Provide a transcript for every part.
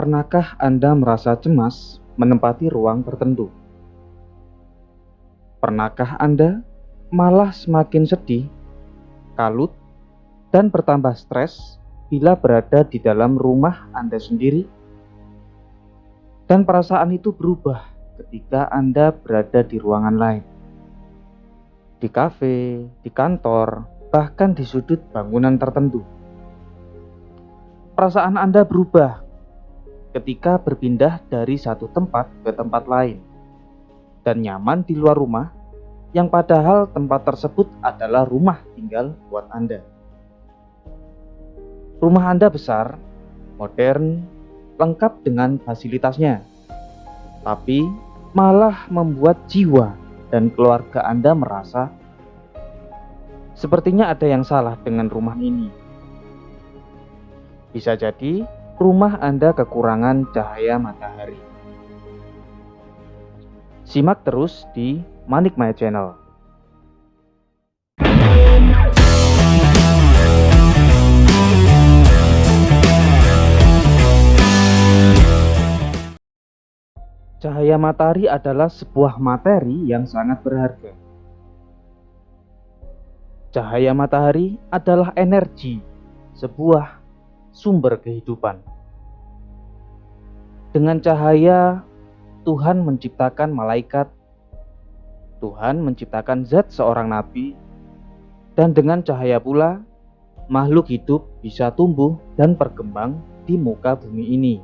Pernahkah Anda merasa cemas menempati ruang tertentu? Pernahkah Anda malah semakin sedih, kalut, dan bertambah stres bila berada di dalam rumah Anda sendiri? Dan perasaan itu berubah ketika Anda berada di ruangan lain, di kafe, di kantor, bahkan di sudut bangunan tertentu. Perasaan Anda berubah ketika berpindah dari satu tempat ke tempat lain dan nyaman di luar rumah, yang padahal tempat tersebut adalah rumah tinggal buat Anda. Rumah Anda besar, modern, lengkap dengan fasilitasnya, tapi malah membuat jiwa dan keluarga Anda merasa sepertinya ada yang salah dengan rumah ini. Bisa jadi rumah Anda kekurangan cahaya matahari. Simak terus di Manik Maya Channel. Cahaya matahari adalah sebuah materi yang sangat berharga. Cahaya matahari adalah energi, sebuah sumber kehidupan. Dengan cahaya, Tuhan menciptakan malaikat, Tuhan menciptakan zat seorang nabi, dan dengan cahaya pula, makhluk hidup bisa tumbuh dan berkembang di muka bumi ini.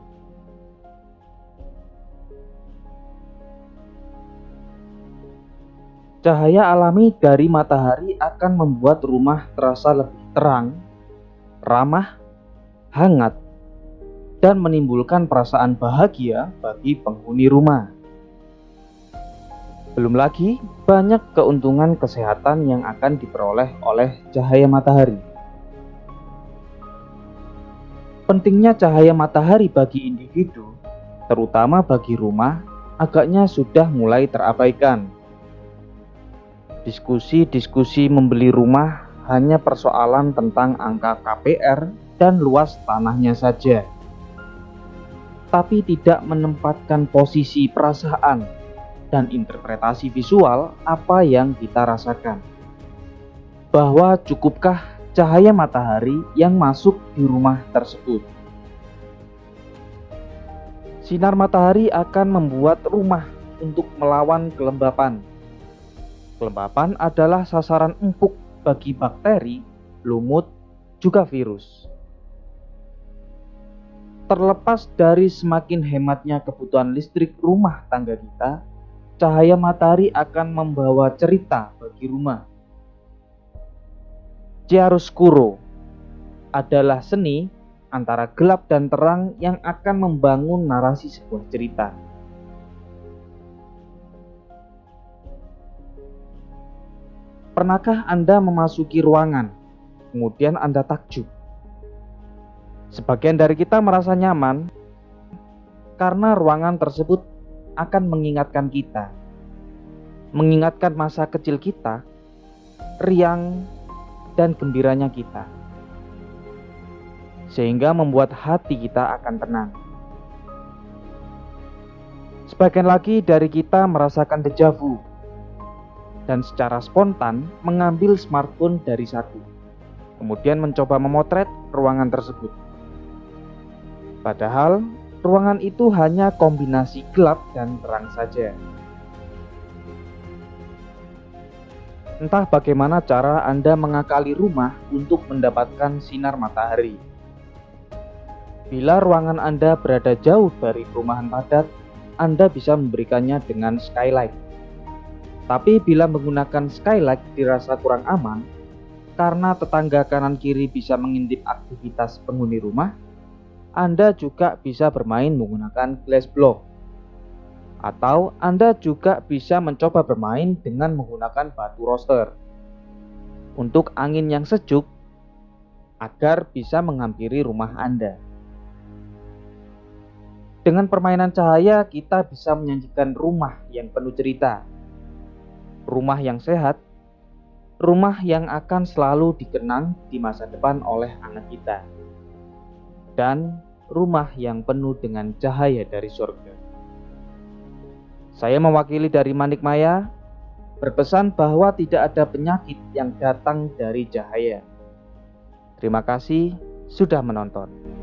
Cahaya alami dari matahari akan membuat rumah terasa lebih terang, ramah, hangat, dan menimbulkan perasaan bahagia bagi penghuni rumah. Belum lagi banyak keuntungan kesehatan yang akan diperoleh oleh cahaya matahari. Pentingnya cahaya matahari bagi individu, terutama bagi rumah, agaknya sudah mulai terabaikan. Diskusi-diskusi membeli rumah hanya persoalan tentang angka KPR dan luas tanahnya saja, tapi tidak menempatkan posisi perasaan dan interpretasi visual apa yang kita rasakan. Bahwa cukupkah cahaya matahari yang masuk di rumah tersebut? Sinar matahari akan membuat rumah untuk melawan kelembapan. Kelembapan adalah sasaran empuk bagi bakteri, lumut, juga virus. Terlepas dari semakin hematnya kebutuhan listrik rumah tangga kita, cahaya matahari akan membawa cerita bagi rumah. Chiaroscuro adalah seni antara gelap dan terang yang akan membangun narasi sebuah cerita. Pernahkah Anda memasuki ruangan, kemudian Anda takjub? Sebagian dari kita merasa nyaman karena ruangan tersebut akan mengingatkan kita, mengingatkan masa kecil kita, riang dan gembiranya kita, sehingga membuat hati kita akan tenang. Sebagian lagi dari kita merasakan dejavu dan secara spontan mengambil smartphone dari saku, kemudian mencoba memotret ruangan tersebut. Padahal ruangan itu hanya kombinasi gelap dan terang saja. Entah bagaimana cara Anda mengakali rumah untuk mendapatkan sinar matahari. Bila ruangan Anda berada jauh dari perumahan padat, Anda bisa memberikannya dengan skylight. Tapi bila menggunakan skylight dirasa kurang aman, karena tetangga kanan kiri bisa mengintip aktivitas penghuni rumah, Anda juga bisa bermain menggunakan glass block. Atau Anda juga bisa mencoba bermain dengan menggunakan batu roster untuk angin yang sejuk agar bisa menghampiri rumah Anda. Dengan permainan cahaya, kita bisa menyajikan rumah yang penuh cerita, rumah yang sehat, rumah yang akan selalu dikenang di masa depan oleh anak kita, dan rumah yang penuh dengan cahaya dari surga. Saya mewakili dari Manik Maya, berpesan bahwa tidak ada penyakit yang datang dari cahaya. Terima kasih sudah menonton.